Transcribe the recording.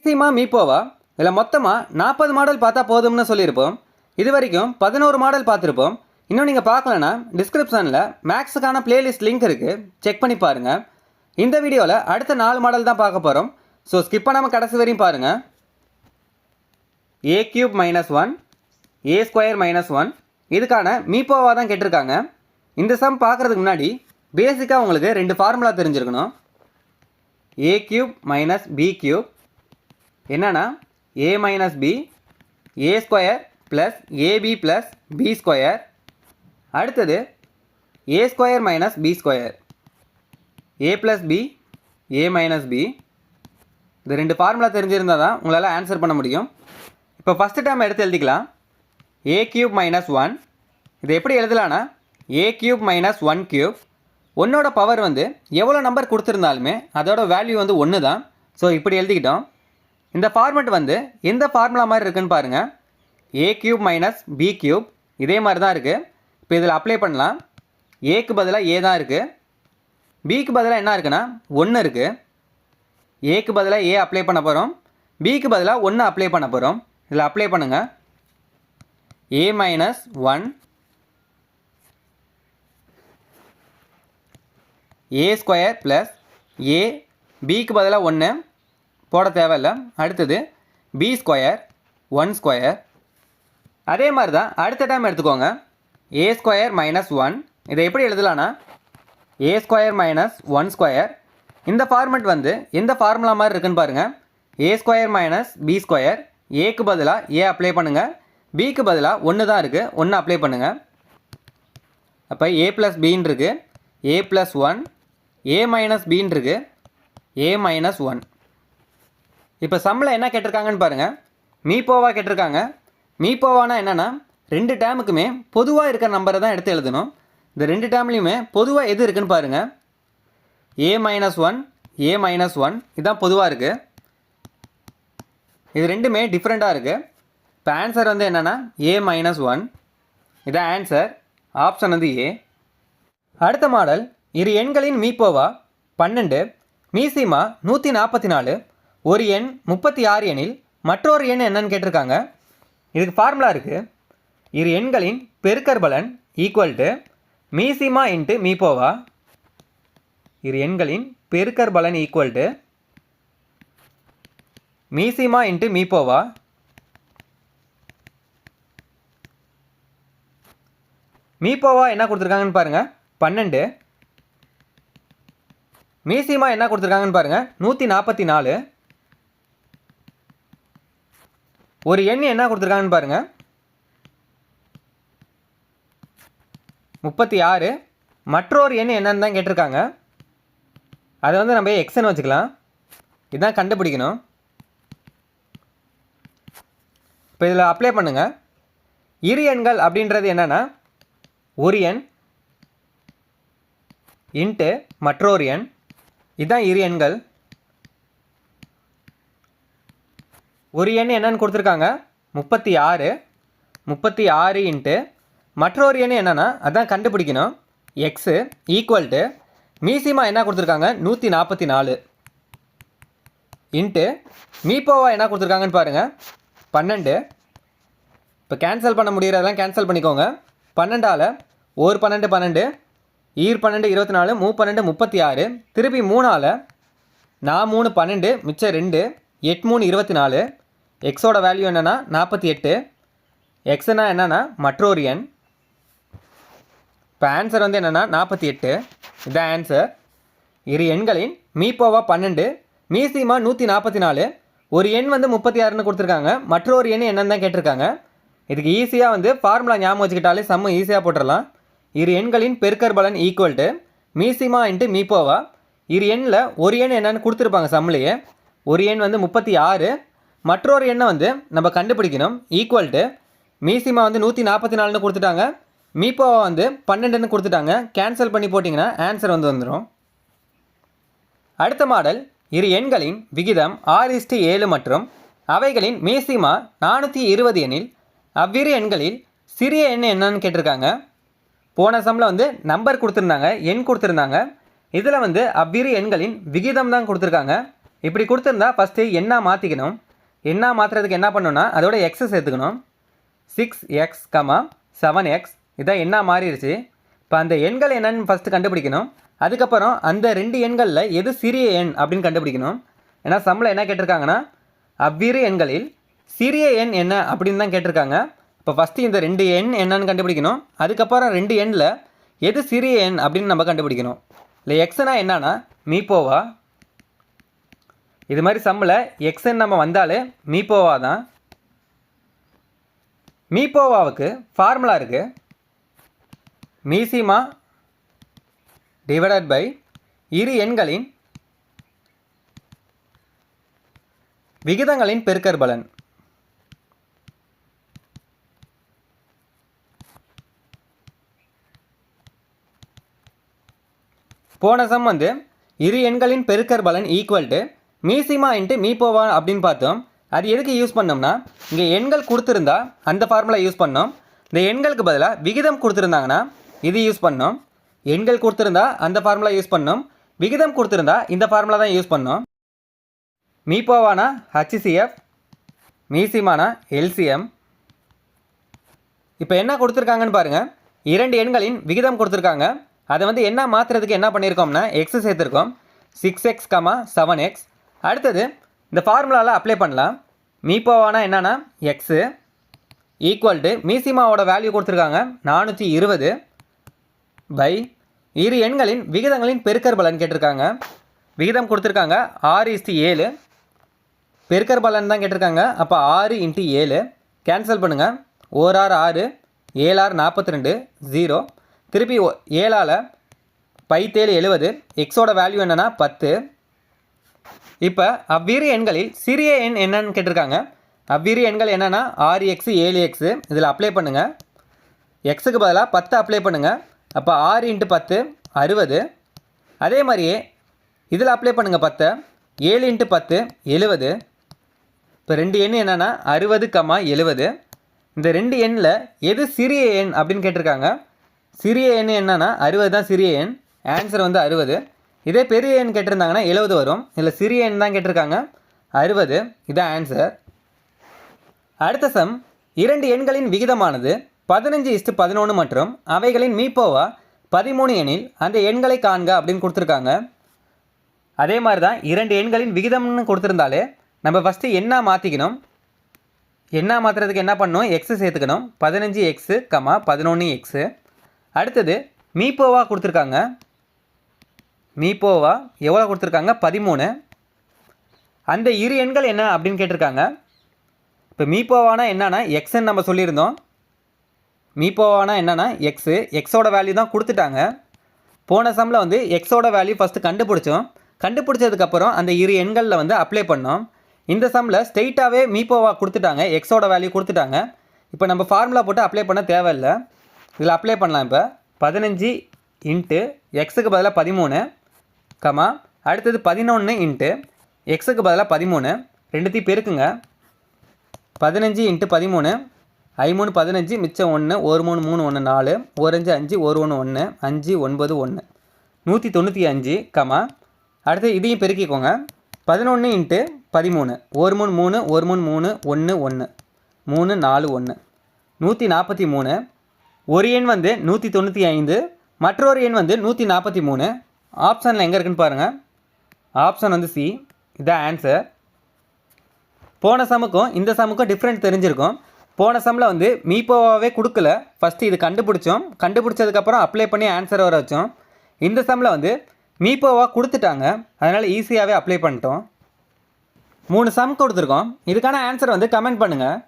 சீமா மீப்போவா இதில் மொத்தமாக 40 மாடல் பார்த்தா போதும்னு சொல்லியிருப்போம். இது வரைக்கும் 11 மாடல் பார்த்துருப்போம். இன்னும் நீங்கள் பார்க்கலன்னா டிஸ்கிரிப்ஷனில் மேக்ஸுக்கான பிளேலிஸ்ட் லிங்க் இருக்குது, செக் பண்ணி பாருங்கள். இந்த வீடியோவில் அடுத்த 4 மாடல் தான் பார்க்க போகிறோம். ஸோ ஸ்கிப் பண்ணாமல் கடைசி வரையும் பாருங்கள். a³ - 1 a² - 1 இதுக்கான மீப்போவா தான் கேட்டிருக்காங்க. இந்த சம் பார்க்குறதுக்கு முன்னாடி பேசிக்காக உங்களுக்கு 2 ஃபார்முலா தெரிஞ்சிருக்கணும். a³ - b³ என்னன்னா a - b a² + ab + b². அடுத்தது a² - b² a + b a - b. இந்த 2 ஃபார்முலா தெரிஞ்சிருந்தால் தான் உங்களால் ஆன்சர் பண்ண முடியும். இப்போ ஃபஸ்ட்டு டேர்ம் எடுத்து எழுதிக்கலாம். a³ - 1 இதை எப்படி எழுதலான்னா a³ - 1³ 1ஓட பவர் வந்து எவ்வளோ நம்பர் கொடுத்துருந்தாலுமே அதோட வேல்யூ வந்து 1 தான். ஸோ இப்படி எழுதிக்கிட்டோம். இந்த ஃபார்மெட் வந்து எந்த ஃபார்முலா மாதிரி இருக்குன்னு பாருங்கள். a³ - b³ இதே மாதிரி தான் இருக்குது. இப்போ இதில் அப்ளை பண்ணலாம். ஏக்கு பதிலாக ஏ தான் இருக்குது, பிக்கு பதிலாக என்ன இருக்குன்னா 1 இருக்குது. ஏக்கு பதிலாக ஏ அப்ளை பண்ண போகிறோம், பிக்கு பதிலாக 1 அப்ளை பண்ண போகிறோம். இதில் அப்ளை பண்ணுங்கள். a - 1 a² + a பிக்கு பதிலாக 1 போட தேவையில்லை. அடுத்தது b² 1². அதே மாதிரி தான் அடுத்த டைம் எடுத்துக்கோங்க. a² - 1 இதை எப்படி எழுதலான்னா a² - 1². இந்த ஃபார்மெட் வந்து எந்த ஃபார்முலா மாதிரி இருக்குன்னு பாருங்கள். a² - b². ஏக்கு பதிலாக ஏ அப்ளை பண்ணுங்கள், பிக்கு பதிலாக 1 தான் இருக்குது, 1 அப்ளை பண்ணுங்கள். அப்போ a + bன்னு இருக்குது, a + 1 a - bன்னு இருக்குது, a - 1. இப்போ சம்மில் என்ன கேட்டிருக்காங்கன்னு பாருங்கள். மீப்போவா கேட்டிருக்காங்க. மீப்போவானா என்னென்னா 2 டேமுக்குமே பொதுவாக இருக்கிற நம்பரை தான் எடுத்து எழுதணும். இந்த 2 டேம்லேயுமே பொதுவாக எது இருக்குன்னு பாருங்கள். a - 1 a - 1 இதுதான் பொதுவாக இருக்குது. இது ரெண்டுமே டிஃப்ரெண்ட்டாக இருக்குது. இப்போ ஆன்சர் வந்து என்னென்னா a - 1 இதான் ஆன்சர். ஆப்ஷன் வந்து ஏ. அடுத்த மாடல் இரு எண்களின் மீப்போவா 12 மீசிமா 144 ஒரு எண் 36 எனில் மற்றொரு எண் என்னன்னு கேட்டிருக்காங்க. இதுக்கு ஃபார்முலா இருக்குது. இரு எண்களின் பெருக்கற்பலன் = மீசிமா × மீப்போவா. இரு எண்களின் பெருக்கற்பலன் = மீசிமா × மீப்போவா. மீப்போவா என்ன கொடுத்துருக்காங்கன்னு பாருங்கள் 12. மீசிமா என்ன கொடுத்துருக்காங்கன்னு பாருங்கள் 144. ஒரு எண் என்ன கொடுத்துருக்காங்கன்னு பாருங்கள் 36. மற்றொரு எண் என்னன்னு தான் கேட்டிருக்காங்க. அதை வந்து நம்ம எக்ஸ்ன்னு வச்சுக்கலாம். இதுதான் கண்டுபிடிக்கணும். இப்போ இதில் அப்ளை பண்ணுங்கள். இரு எண்கள் அப்படின்றது என்னென்னா ஒரு எண் இன்ட்டு மற்றொரு எண். இதுதான் இரு எண்கள். ஒரு எண் என்னன்னு கொடுத்துருக்காங்க 36. 36 இன்ட்டு மற்றொரு எண் என்னென்னா அதான் கண்டுபிடிக்கணும். எக்ஸு = மீசிமா என்ன கொடுத்துருக்காங்க 144 இன்ட்டு மீப்போவா என்ன கொடுத்துருக்காங்கன்னு பாருங்கள் 12. இப்போ கேன்சல் பண்ண முடிகிறதெல்லாம் கேன்சல் பண்ணிக்கோங்க. 12ஆல் 1 12 12 ஈர் 12 24 3 12 36 திருப்பி 3ஆல் 4 3 12 மிச்சம் 2 8 3 24. எக்ஸோட வேல்யூ என்னென்னா 48. எக்ஸ்னா என்னென்னா மற்றொரு எண். இப்போ ஆன்சர் வந்து என்னென்னா 48. இதுதான் ஆன்சர். இரு எண்களின் மீப்போவா 12 மீசிமா 144 ஒரு எண் வந்து 36ன்னு கொடுத்துருக்காங்க, மற்றொரு எண் என்னன்னு தான் கேட்டிருக்காங்க. இதுக்கு ஈஸியாக வந்து ஃபார்முலா ஞாபகம் வச்சுக்கிட்டாலே சம்மு ஈஸியாக போட்டுடலாம். இரு எண்களின் பெருக்கற்பலன் = மீசிமா × மீப்போவா. இரு எண்ணில் ஒரு எண் என்னன்னு கொடுத்துருப்பாங்க சம்மிலேயே. ஒரு எண் வந்து 36, மற்றொரு எண்ணை வந்து நம்ம கண்டுபிடிக்கணும். = மீசிமா வந்து 144ன்னு கொடுத்துட்டாங்க, மீப்போவா வந்து 12ன்னு கொடுத்துட்டாங்க. கேன்சல் பண்ணி போட்டிங்கன்னா ஆன்சர் வந்து வந்துடும். அடுத்த மாடல் இரு எண்களின் விகிதம் 6:7 மற்றும் அவைகளின் மீசிமா 420 எனில் அவ்விரு எண்களில் சிறிய எண் என்னன்னு கேட்டிருக்காங்க. போன சம்மில் வந்து நம்பர் கொடுத்துருந்தாங்க, எண் கொடுத்துருந்தாங்க. இதில் வந்து அவ்விரு எண்களின் விகிதம் தான் கொடுத்துருக்காங்க. இப்படி கொடுத்துருந்தா ஃபஸ்ட்டு என்ன மாற்றிக்கணும். என்ன மாற்றுறதுக்கு என்ன பண்ணணும்னா அதோட எக்ஸை சேர்த்துக்கணும். 6x, 7x இதான் என்ன மாறிடுச்சு. இப்போ அந்த எண்கள் என்னன்னு ஃபஸ்ட்டு கண்டுபிடிக்கணும். அதுக்கப்புறம் அந்த 2 எண்களில் எது சிறிய எண் அப்படின்னு கண்டுபிடிக்கணும். ஏன்னா சம்மில் என்ன கேட்டிருக்காங்கன்னா அவ்விரு எண்களில் சிறிய எண் என்ன அப்படின்னு தான் கேட்டிருக்காங்க. இப்போ ஃபஸ்ட்டு இந்த 2 எண் என்னன்னு கண்டுபிடிக்கணும். அதுக்கப்புறம் 2 எண்ணில் எது சிறிய எண் அப்படின்னு நம்ம கண்டுபிடிக்கணும். இல்லை எக்ஸ்னா என்னன்னா மீப்போவா. இது மாதிரி சம்மில் எக்ஸ்ன்னு நம்ம வந்தாலே மீப்போவா தான். மீப்போவாவுக்கு ஃபார்முலா இருக்குது. மீசிமா டிவைடட் பை இரு எண்களின் விகிதங்களின் பெருக்கற்பலன். போன சம் வந்து இரு எண்களின் பெருக்கற்பலன் ஈக்குவல் டு மீசிமா இன்ட்டு மீப்போவா அப்படின்னு பார்த்தோம். அது எதுக்கு யூஸ் பண்ணோம்னா இங்கே எண்கள் கொடுத்துருந்தா அந்த ஃபார்முலா யூஸ் பண்ணோம். இந்த எண்களுக்கு பதிலாக விகிதம் கொடுத்துருந்தாங்கன்னா இது யூஸ் பண்ணோம். எண்கள் கொடுத்துருந்தா அந்த ஃபார்முலா யூஸ் பண்ணோம். விகிதம் கொடுத்துருந்தா இந்த ஃபார்முலா தான் யூஸ் பண்ணோம். மீப்போவானா HCF, மீசிமானா LCM. இப்போ என்ன கொடுத்துருக்காங்கன்னு பாருங்கள். 2 எண்களின் விகிதம் கொடுத்துருக்காங்க. அதை வந்து என்ன மாற்றுறதுக்கு என்ன பண்ணியிருக்கோம்னா எக்ஸு சேர்த்துருக்கோம். 6x, 7x. அடுத்தது இந்த ஃபார்முலாவில் அப்ளை பண்ணலாம். மீப்போவானா என்னன்னா எக்ஸு ஈக்குவல் டு மீசிமாவோட வேல்யூ கொடுத்துருக்காங்க 420 பை இரு எண்களின் விகிதங்களின் பெருக்கற்பலன் கேட்டிருக்காங்க. விகிதம் கொடுத்துருக்காங்க 6:7. பெருக்கற்பலன் தான் கேட்டிருக்காங்க. அப்போ 6 × 7 கேன்சல் பண்ணுங்கள். 1 6 6, 7 6 42, 0. திருப்பி 7ஆல் 5 7 70. எக்ஸோட வேல்யூ என்னென்னா 10. இப்போ அவ்விரு எண்களில் சிறிய எண் என்னன்னு கேட்டிருக்காங்க. அவ்விரு எண்கள் என்னென்னா 6x 7x. இதில் அப்ளை பண்ணுங்கள். எக்ஸுக்கு பதிலாக 10 அப்ளை பண்ணுங்கள். அப்போ 6 × 10 60. அதே மாதிரியே இதில் அப்ளை பண்ணுங்கள் 10. 7 × 10 70. இப்போ 2 எண் என்னென்னா 60, 70. இந்த 2 எண்ணில் எது சிறிய எண் அப்படின்னு கேட்டிருக்காங்க. சிறிய எண் என்னென்னா 60 தான் சிறிய எண். ஆன்சர் வந்து 60. இதே பெரிய எண் கேட்டிருந்தாங்கன்னா 70 வரும். இதில் சிறிய எண் தான் கேட்டிருக்காங்க 60. இதான் ஆன்சர். அடுத்த சம் 2 எண்களின் விகிதமானது 15:11 மற்றும் அவைகளின் மீப்போவா 13 எனில் அந்த எண்களை காண்க அப்படின்னு கொடுத்துருக்காங்க. அதே மாதிரி தான் 2 எண்களின் விகிதம்னு கொடுத்துருந்தாலே நம்ம ஃபஸ்ட்டு என்ன மாற்றிக்கணும். என்ன மாற்றுறதுக்கு என்ன பண்ணணும் எக்ஸு சேர்த்துக்கணும். 15x, 11x. அடுத்தது மீப்போவா கொடுத்துருக்காங்க. மீப்போவா எவ்வளோ கொடுத்துருக்காங்க 13. அந்த இரு எண்கள் என்ன அப்படின்னு கேட்டிருக்காங்க. இப்போ மீப்போவானா என்னன்னா எக்ஸ்ன்னு நம்ம சொல்லியிருந்தோம். மீப்போவானா என்னன்னா எக்ஸு. எக்ஸோட வேல்யூ தான் கொடுத்துட்டாங்க. போன சம்மில் வந்து எக்ஸோட வேல்யூ ஃபஸ்ட்டு கண்டுபிடிச்சோம். கண்டுபிடிச்சதுக்கப்புறம் அந்த இரு எண்களில் வந்து அப்ளை பண்ணோம். இந்த சம்மில் ஸ்ட்ரெயிட்டாகவே மீப்போவா கொடுத்துட்டாங்க. எக்ஸோட வேல்யூ கொடுத்துட்டாங்க. இப்போ நம்ம ஃபார்முலா போட்டு அப்ளை பண்ண தேவையில்லை. இதில் அப்ளை பண்ணலாம். இப்போ 15 இன்ட்டு எக்ஸுக்கு பதிலாக 13, அடுத்தது 11 இன்ட்டு எக்ஸுக்கு பதிலாக 13. ரெண்டுத்தையும் பெருக்குங்க. 15 × 13 5 3 15, மிச்சம் 1, 1 3 3 1 4, 1 5 5, 1 1 1, 5 9 1, 195, அடுத்து இதையும் பெருக்கிக்கோங்க. 11 × 13 1 3 3 1 3 3 1 1 3 4 1, 143. ஒரு எண் வந்து 195, மற்றொரு எண் வந்து 143. ஆப்ஷனில் எங்கே இருக்குன்னு பாருங்கள். ஆப்ஷன் வந்து சி. இதான் ஆன்சர். போன சமுக்கும் இந்த சமுக்கும் டிஃப்ரெண்ட் தெரிஞ்சிருக்கும். போன சம்மில் வந்து மீப்போவாவே கொடுக்கல. ஃபஸ்ட்டு இது கண்டுபிடிச்சோம். கண்டுபிடிச்சதுக்கப்புறம் அப்ளை பண்ணி ஆன்சர் வர வச்சோம். இந்த சம்மில் வந்து மீப்போவா கொடுத்துட்டாங்க. அதனால் ஈஸியாகவே அப்ளை பண்ணிட்டோம். 3 சம் கொடுத்துருக்கோம். இதுக்கான ஆன்சர் வந்து கமெண்ட் பண்ணுங்கள்.